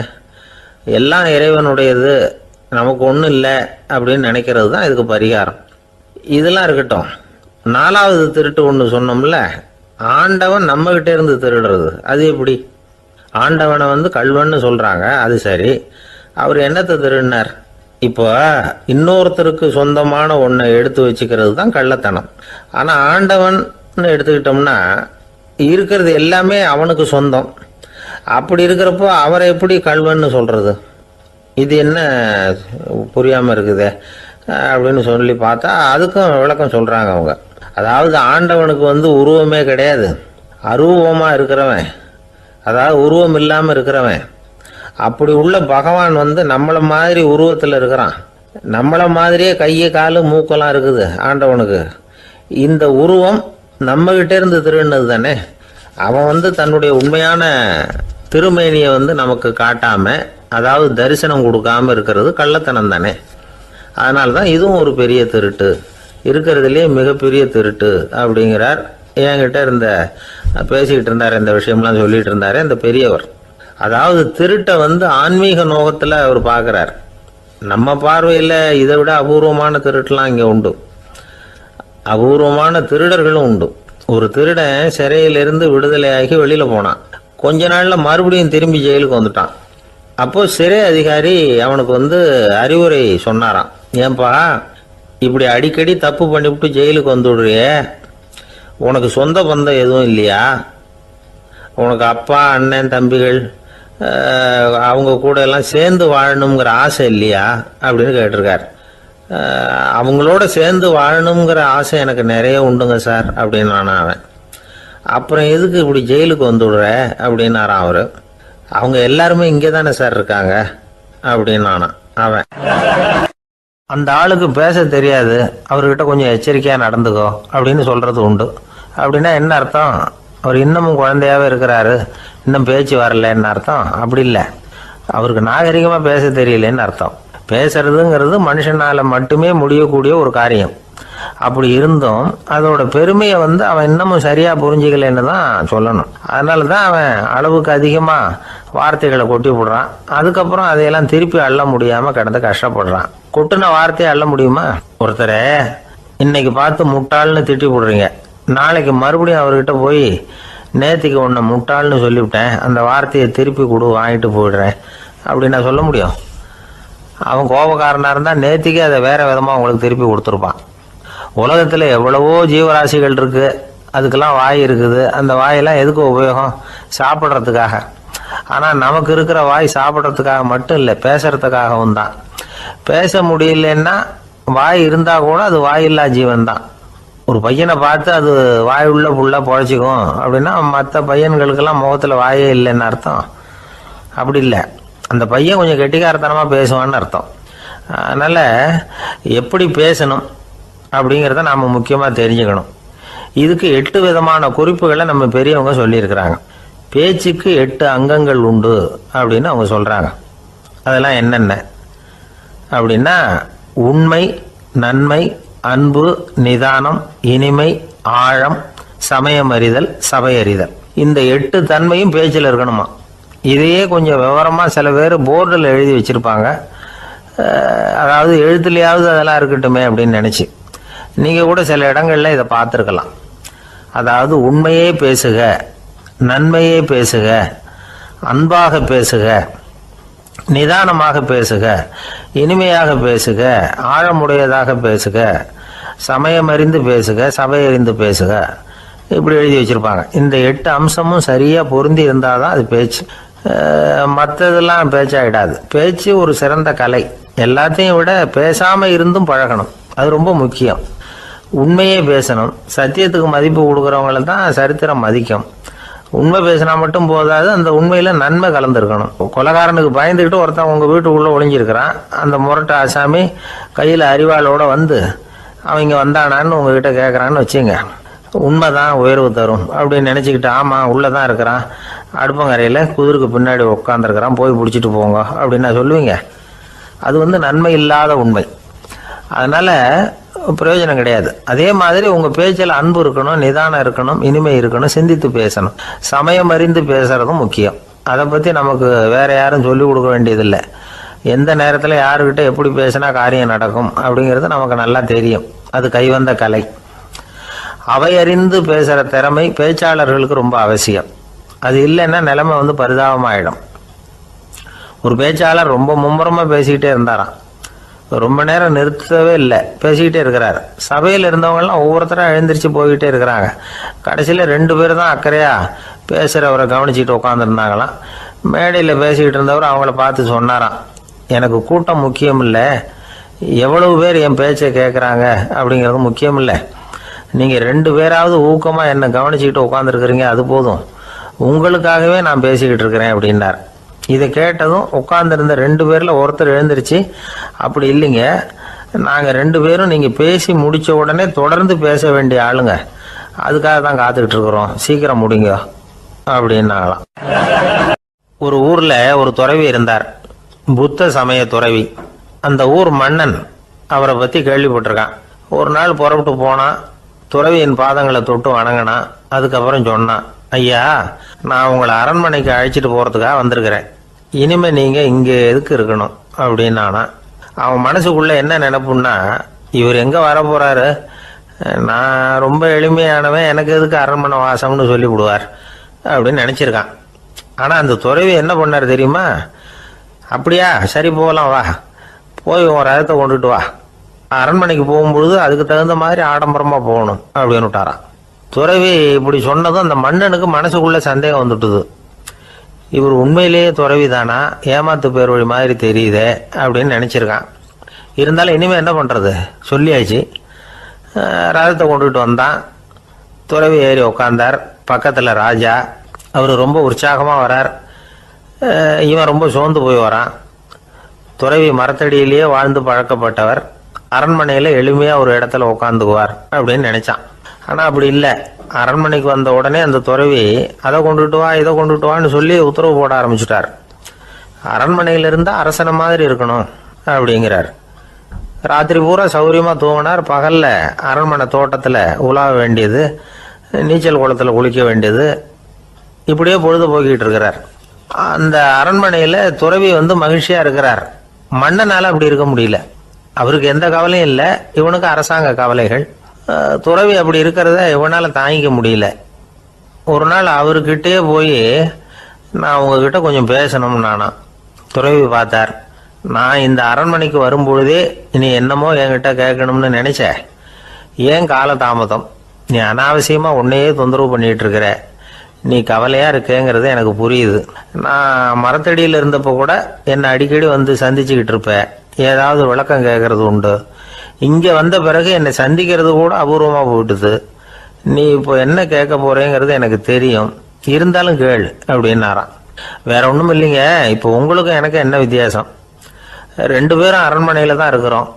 எல்லாம் இறைவனுடையது, நமக்கு ஒன்றும் இல்லை அப்படின்னு நினைக்கிறது தான் இதுக்கு பரிகாரம். இதெல்லாம் இருக்கட்டும். 4வது திருட்டு ஒன்று சொன்னோம்ல, ஆண்டவன் நம்மகிட்ட இருந்து திருடுறது. அது எப்படி? ஆண்டவனை கல்வன்னு சொல்றாங்க, அது சரி. அவர் என்னத்தை திருடினார்? இப்போ இன்னொருத்தருக்கு சொந்தமான ஒன்றை எடுத்து வச்சுக்கிறது தான் கள்ளத்தனம். ஆனால் ஆண்டவன் எடுத்துக்கிட்டோம்னா இருக்கிறது எல்லாமே அவனுக்கு சொந்தம். அப்படி இருக்கிறப்போ அவரை எப்படி கல்வன்னு சொல்றது? இது என்ன புரியாமல் இருக்குதே அப்படின்னு சொல்லி பார்த்தா அதுக்கும் விளக்கம் சொல்றாங்க அவங்க. அதாவது ஆண்டவனுக்கு உருவமே கிடையாது, அரூபமாக இருக்கிறவன், அதாவது உருவம் இல்லாமல் இருக்கிறவன். அப்படி உள்ள பகவான் நம்மளை மாதிரி உருவத்தில் இருக்கிறான். நம்மளை மாதிரியே கையை காலு மூக்கெல்லாம் இருக்குது ஆண்டவனுக்கு. இந்த உருவம் நம்மகிட்ட இருந்து திருடினது தானே. அவன் தன்னுடைய உண்மையான திருமேனியை நமக்கு காட்டாம, அதாவது தரிசனம் கொடுக்காம இருக்கிறது கள்ளத்தனம் தானே. அதனால தான் இதுவும் ஒரு பெரிய திருட்டு, இருக்கிறதுலேயே மிகப்பெரிய திருட்டு அப்படிங்கிறார். என்கிட்ட பேசிக்கிட்டு இருந்தார், இந்த விஷயம்லாம் சொல்லிட்டு இருந்தாரு இந்த பெரியவர். அதாவது திருட்டை ஆன்மீக நோகத்தில் அவர் பார்க்குறார். நம்ம பார்வையில் இதை விட அபூர்வமான திருட்டுலாம் இங்கே உண்டு. அபூர்வமான திருடர்களும் உண்டு. ஒரு திருடன் சிறையிலிருந்து விடுதலையாகி வெளியில் போனான். கொஞ்ச நாளில் மறுபடியும் திரும்பி ஜெயிலுக்கு வந்துட்டான். அப்போ சிறை அதிகாரி அவனுக்கு அறிவுரை சொன்னாராம். ஏன்பா இப்படி அடிக்கடி தப்பு பண்ணிவிட்டு ஜெயிலுக்கு வந்துடுறிய, உனக்கு சொந்த பந்தம் எதுவும் இல்லையா? உனக்கு அப்பா, அண்ணன், தம்பிகள் அவங்க கூட எல்லாம் சேர்ந்து வாழணுங்கிற ஆசை இல்லையா அப்படின்னு கேட்டிருக்கார். அவங்களோட சேர்ந்து வாழணுங்கிற ஆசை எனக்கு நிறைய உண்டுங்க சார் அப்படின்னு அவன். அப்புறம் எதுக்கு இப்படி ஜெயிலுக்கு வந்துடுற அப்படின்னாரான் அவர். அவங்க எல்லாருமே இங்கே தானே சார் இருக்காங்க அப்படின்னு அவன். அந்த ஆளுக்கு பேச தெரியாது, அவர்கிட்ட கொஞ்சம் எச்சரிக்கையாக நடந்துக்கோ அப்படின்னு சொல்கிறது உண்டு. அப்படின்னா என்ன அர்த்தம்? அவர் இன்னமும் குழந்தையாகவே இருக்கிறாரு, இன்னும் பேச்சு வரலன்னு அர்த்தம்? அப்படி இல்லை, அவருக்கு நாகரிகமாக பேச தெரியலன்னு அர்த்தம். பேசுறதுங்கிறது மனுஷனால மட்டுமே முடியக்கூடிய ஒரு காரியம். அப்படி இருந்தும் அதோட பெருமையை அவன் இன்னமும் சரியா புரிஞ்சுக்கலன்னு தான் சொல்லணும். அதனால தான் அவன் அளவுக்கு அதிகமா வார்த்தைகளை கொட்டி விடுறான். அதுக்கப்புறம் அதையெல்லாம் திருப்பி அள்ள முடியாம கிடந்து கஷ்டப்படுறான். கொட்டுன வார்த்தையை அள்ள முடியுமா? ஒருத்தரை இன்னைக்கு பார்த்து முட்டாள்னு திட்டி விடுறீங்க, நாளைக்கு மறுபடியும் அவர்கிட்ட போய் நேத்திக்கு உன்னை முட்டாள்னு சொல்லிவிட்டேன், அந்த வார்த்தையை திருப்பி கொடு, வாங்கிட்டு போயிடுறேன் அப்படின்னு நான் சொல்ல முடியும்? அவன் கோபக்காரனாக இருந்தால் நேத்திக்கே அதை வேற விதமாக உங்களுக்கு திருப்பி கொடுத்துருப்பான். உலகத்தில் எவ்வளவோ ஜீவராசிகள் இருக்கு, அதுக்கெல்லாம் வாய் இருக்குது. அந்த வாயெல்லாம் எதுக்கு உபயோகம்? சாப்பிட்றதுக்காக. ஆனால் நமக்கு இருக்கிற வாய் சாப்பிட்றதுக்காக மட்டும் இல்லை, பேசுறதுக்காகவும் தான். பேச முடியலன்னா வாய் இருந்தால் கூட அது வாயில்லா ஜீவன் தான். ஒரு பையனை பார்த்து அது வாய் உள்ள புள்ள பொழைச்சிக்கும் அப்படின்னா மற்ற பையன்களுக்கெல்லாம் முகத்தில் வாயே இல்லைன்னு அர்த்தம்? அப்படி இல்லை, அந்த பையன் கொஞ்சம் கெட்டிக்காரத்தனமாக பேசுவான்னு அர்த்தம். அதனால் எப்படி பேசணும் அப்படிங்கிறத நாம் முக்கியமாக தெரிஞ்சுக்கணும். இதுக்கு 8 விதமான குறிப்புகளை நம்ம பெரியவங்க சொல்லியிருக்கிறாங்க. பேச்சுக்கு 8 அங்கங்கள் உண்டு அப்படின்னு அவங்க சொல்கிறாங்க. அதெல்லாம் என்னென்ன அப்படின்னா, உண்மை, நன்மை, அன்பு, நிதானம், இனிமை, ஆழம், சமயமறிதல், சபையறிதல். இந்த 8 தன்மையும் பேச்சில் இருக்கணுமா. இதையே கொஞ்சம் விவரமா சில பேர் போர்டில் எழுதி வச்சிருப்பாங்க. அதாவது எழுத்துலையாவது அதெல்லாம் இருக்கட்டுமே அப்படின்னு நினைச்சு நீங்க கூட சில இடங்கள்ல இதை பார்த்துருக்கலாம். அதாவது உண்மையே பேசுக, நன்மையே பேசுக, அன்பாக பேசுக, நிதானமாக பேசுக, இனிமையாக பேசுக, ஆழமுடையதாக பேசுக, சமயமறிந்து பேசுக, சபையறிந்து பேசுக, இப்படி எழுதி வச்சிருப்பாங்க. இந்த 8 அம்சமும் சரியா பொருந்தி இருந்தாதான் அது பேச்சு. மற்றதெல்லாம் பேச்சாயிடாது. பேச்சு ஒரு சிறந்த கலை. எல்லாத்தையும் விட பேசாம இருந்தும் பழகணும், அது ரொம்ப முக்கியம். உண்மையே பேசணும். சத்தியத்துக்கு மதிப்பு கொடுக்குறவங்கள தான் சரித்திரம் மதிக்கும். உண்மை பேசினா மட்டும் போதாது, அந்த உண்மையில நன்மை கலந்துருக்கணும். கொலைகாரனுக்கு பயந்துக்கிட்டு ஒருத்தன் உங்க வீட்டுக்குள்ள ஒளிஞ்சிருக்கிறான். அந்த முரட்டு ஆசாமி கையில அரிவாளோட அவன் இங்க வந்தானான்னு உங்ககிட்ட கேட்கறான்னு வச்சுங்க. உண்மைதான் உயர்வு தரும் அப்படின்னு நினைச்சுக்கிட்டு, ஆமா உள்ளதான் இருக்கிறான், அடுப்பங்கரையில குதிருக்கு பின்னாடி உட்காந்துருக்கிறான், போய் பிடிச்சிட்டு போங்க அப்படின்னு நான் சொல்லுவீங்க? அது நன்மை இல்லாத உண்மை. அதனால பிரயோஜனம் கிடையாது. அதே மாதிரி உங்க பேச்சில் அன்பு இருக்கணும், நிதானம் இருக்கணும், இனிமை இருக்கணும், சிந்தித்து பேசணும், சமயம் அறிந்து பேசுறதும் முக்கியம். அதை பத்தி நமக்கு வேற யாரும் சொல்லிக் கொடுக்க வேண்டியதில்லை. எந்த நேரத்துல யாருக்கிட்ட எப்படி பேசினா காரியம் நடக்கும் அப்படிங்கிறது நமக்கு நல்லா தெரியும். அது கைவந்த கலை. அவை அறிந்து பேசுற திறமை பேச்சாளர்களுக்கு ரொம்ப அவசியம். அது இல்லைன்னா நிலைமை பரிதாபமாயிடும். ஒரு பேச்சாளர் ரொம்ப மும்முரமா பேசிக்கிட்டே இருந்தாராம். ரொம்ப நேரம் நிறுத்தவே இல்லை, பேசிக்கிட்டே இருக்கிறார். சபையில் இருந்தவங்கலாம் ஒவ்வொருத்தரும் எழுந்திரிச்சு போய்கிட்டே இருக்கிறாங்க. கடைசியில் 2 பேர் தான் அக்கறையா பேசுகிறவரை கவனிச்சுட்டு உட்காந்துருந்தாங்களாம். மேடையில் பேசிக்கிட்டு இருந்தவர் அவங்கள பார்த்து சொன்னாராம், எனக்கு கூட்டம் முக்கியம் இல்லை, எவ்வளவு பேர் என் பேச்சை கேட்குறாங்க அப்படிங்கிறது முக்கியம் இல்லை. நீங்கள் 2 பேராவது ஊக்கமாக என்னை கவனிச்சுக்கிட்டு உட்காந்துருக்குறீங்க, அது போதும். உங்களுக்காகவே நான் பேசிக்கிட்டு இருக்கிறேன் அப்படின்னார். இதை கேட்டதும் உட்கார்ந்துருந்த 2 பேர்ல ஒருத்தர் எழுந்திருச்சு, அப்படி இல்லைங்க, நாங்கள் 2 பேரும் நீங்கள் பேசி முடிச்ச உடனே தொடர்ந்து பேச வேண்டிய ஆளுங்க, அதுக்காக தான் காத்துக்கிட்டு இருக்கிறோம், சீக்கிரம் முடிங்க அப்படின்னாங்களாம். ஒரு ஊர்ல ஒரு துறவி இருந்தார், புத்த சமய துறவி. அந்த ஊர் மன்னன் அவரை பத்தி கேள்விப்பட்டிருக்கான். ஒரு நாள் புறப்பட்டு போனான், துறவியின் பாதங்களை தொட்டு வணங்கினான். அதுக்கப்புறம் சொன்னான், ஐயா, நான் உங்களை அரண்மனைக்கு அழைச்சிட்டு போறதுக்காக வந்திருக்கிறேன், இனிமே நீங்க இங்க எதுக்கு இருக்கணும் அப்படின்னானா. அவன் மனசுக்குள்ள என்ன நினைப்புன்னா, இவர் எங்க வர போறாரு, நான் ரொம்ப எளிமையானவன், எனக்கு எதுக்கு அரண்மனை வாசம்னு சொல்லி விடுவார் அப்படின்னு நினைச்சிருக்கான். ஆனா அந்த துறவி என்ன பண்ணாரு தெரியுமா? அப்படியா, சரி போகலாம், வா, போய் உன் ரதத்தை கொண்டுட்டு வா, அரண்மனைக்கு போகும்பொழுது அதுக்கு தகுந்த மாதிரி ஆடம்பரமா போகணும் அப்படின்னு விட்டாரான். துறவி இப்படி சொன்னதும் அந்த மன்னனுக்கு மனசுக்குள்ள சந்தேகம் வந்துட்டுது. இவர் உண்மையிலேயே துறவி தானா, ஏமாத்து பேர் வழி மாதிரி தெரியுதே அப்படின்னு நினைச்சிருக்கான். இருந்தாலும் இனிமே என்ன பண்றது, சொல்லியாச்சு. ரதத்தை கொண்டுட்டு வந்தான். துறவி ஏறி உக்காந்தார். பக்கத்துல ராஜா, அவரு ரொம்ப உற்சாகமா வரார். இவன் ரொம்ப சோர்ந்து போய் வரான். துறவி மரத்தடியிலேயே வாழ்ந்து பழக்கப்பட்டவர், அரண்மனையில எளிமையா ஒரு இடத்துல உட்காந்துக்குவார் அப்படின்னு நினைச்சான். ஆனா அப்படி இல்லை. அரண்மனைக்கு வந்த உடனே அந்த துறவி அதை கொண்டுட்டு வா, இதை கொண்டுட்டு வான்னு சொல்லி உத்தரவு போட ஆரம்பிச்சுட்டார். அரண்மனையில இருந்தா அரசனை மாதிரி இருக்கணும், அப்படிங்கிறார். ராத்திரி பூரா சௌரியமாக தூங்கினார். பகலில் அரண்மனை தோட்டத்தில் உலாவ வேண்டியது, நீச்சல் குளத்தில் குளிக்க வேண்டியது, இப்படியே பொழுது போக்கிட்டு இருக்கிறார். அந்த அரண்மனையில் துறவி மகிழ்ச்சியாக இருக்கிறார். மன்னனால் அப்படி இருக்க முடியல. அவருக்கு எந்த கவலையும் இல்லை, இவனுக்கு அரசாங்க கவலைகள். துறவி அப்படி இருக்கிறத இவனால் தாங்கிக்க முடியல. ஒரு நாள் அவர்கிட்டயே போய், நான் உங்ககிட்ட கொஞ்சம் பேசணும் நானா. துறவி பார்த்தார். நான் இந்த அரண்மனைக்கு வரும்பொழுதே நீ என்னமோ என்கிட்ட கேட்கணும்னு நினைச்ச. ஏன் கால தாமதம்? நீ அனாவசியமாக உன்னையே தொந்தரவு பண்ணிட்டு இருக்கிற. நீ கவலையா இருக்கேங்கிறது எனக்கு புரியுது. நான் மரத்தடியில் இருந்தப்போ கூட என்னை அடிக்கடி சந்திச்சுக்கிட்டு இருப்ப. ஏதாவது விளக்கம் கேட்கறது உண்டு. இங்கே வந்த பிறகு என்னை சந்திக்கிறது கூட அபூர்வமாக போயிட்டுது. நீ இப்போ என்ன கேட்க போறேங்கிறது எனக்கு தெரியும், இருந்தாலும் கேளு அப்படின்னாராம். வேற ஒன்றும் இல்லைங்க, இப்போ உங்களுக்கும் எனக்கு என்ன வித்தியாசம்? 2 பேரும் அரண்மனையில் தான் இருக்கிறோம்.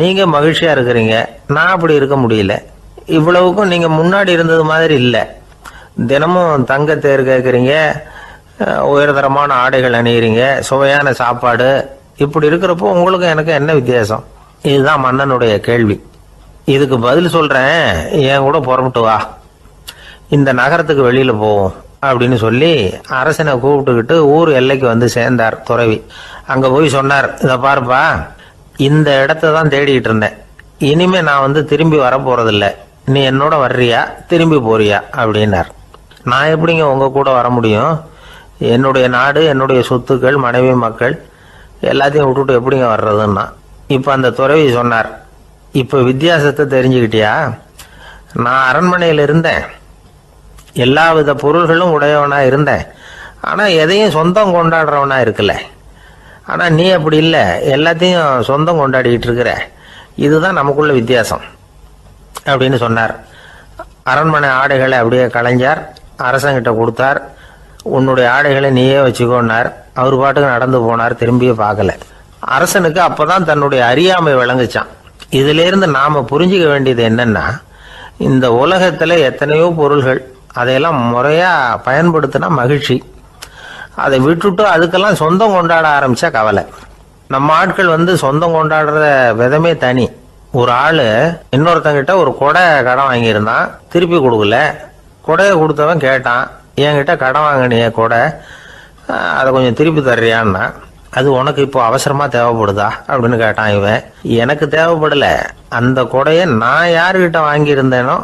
நீங்கள் மகிழ்ச்சியாக இருக்கிறீங்க, நான் அப்படி இருக்க முடியல. இவ்வளவுக்கும் நீங்கள் முன்னாடி இருந்தது மாதிரி இல்லை. தினமும் தங்கத்தேர் கேட்குறீங்க, உயர்தரமான ஆடைகள் அணிகிறீங்க, சுவையான சாப்பாடு. இப்படி இருக்கிறப்போ உங்களுக்கும் எனக்கு என்ன வித்தியாசம்? இதுதான் மன்னனுடைய கேள்வி. இதுக்கு பதில் சொல்கிறேன், என் கூட புறப்பட்டு வா, இந்த நகரத்துக்கு வெளியில் போவோம் அப்படின்னு சொல்லி அரசனை கூப்பிட்டுக்கிட்டு ஊர் எல்லைக்கு சேர்ந்தார் துறவி. அங்கே போய் சொன்னார், இதை பாருப்பா, இந்த இடத்த தான் தேடிக்கிட்டு இருந்தேன். இனிமே நான் திரும்பி வரப்போறதில்ல. நீ என்னோட வர்றியா திரும்பி போறியா அப்படின்னார். நான் எப்படிங்க உங்க கூட வர முடியும்? என்னுடைய நாடு, என்னுடைய சொத்துக்கள், மனைவி, மக்கள் எல்லாத்தையும் விட்டுட்டு எப்படிங்க வர்றதுன்னா. இப்போ அந்த துறவி சொன்னார், இப்போ வித்தியாசத்தை தெரிஞ்சுக்கிட்டியா? நான் அரண்மனையில் இருந்தேன், எல்லா வித பொருள்களும் உடையவனா இருந்தேன், ஆனால் எதையும் சொந்தம் கொண்டாடுறவனா இருக்கல. ஆனால் நீ அப்படி இல்லை, எல்லாத்தையும் சொந்தம் கொண்டாடிக்கிட்டு இருக்கிற. இதுதான் நமக்குள்ள வித்தியாசம் அப்படின்னு சொன்னார். அரண்மனை ஆடைகளை அப்படியே கலைஞர் அரசங்கிட்ட கொடுத்தார். உன்னுடைய ஆடைகளை நீயே வச்சுக்கோன்னார். அவர் பாட்டுக்கு நடந்து போனார், திரும்பியே பார்க்கல. அரசனுக்கு அப்பதான் தன்னுடைய அறியாமை விளங்குச்சான். இதுல இருந்து நாம புரிஞ்சுக்க வேண்டியது என்னன்னா, இந்த உலகத்துல எத்தனையோ பொருள்கள், அதையெல்லாம் முறையா பயன்படுத்தினா மகிழ்ச்சி. அதை விட்டுட்டு அதுக்கெல்லாம் சொந்தம் கொண்டாட ஆரம்பிச்சா கவலை. நம்ம ஆட்கள் சொந்தம் கொண்டாடுற விதமே தனி. ஒரு ஆளு இன்னொருத்தங்கிட்ட ஒரு கொடை கடன் வாங்கியிருந்தான், திருப்பி கொடுக்கல. கொடையை கொடுத்தவன் கேட்டான், என்கிட்ட கடன் வாங்கினிய கொடை, அதை கொஞ்சம் திருப்பி தர்றியான்னா. அது உனக்கு இப்போ அவசரமா தேவைப்படுதா அப்படின்னு கேட்டான் இவன். எனக்கு தேவைப்படல, அந்த கொடையை நான் யாருக்கிட்ட வாங்கியிருந்தேனோ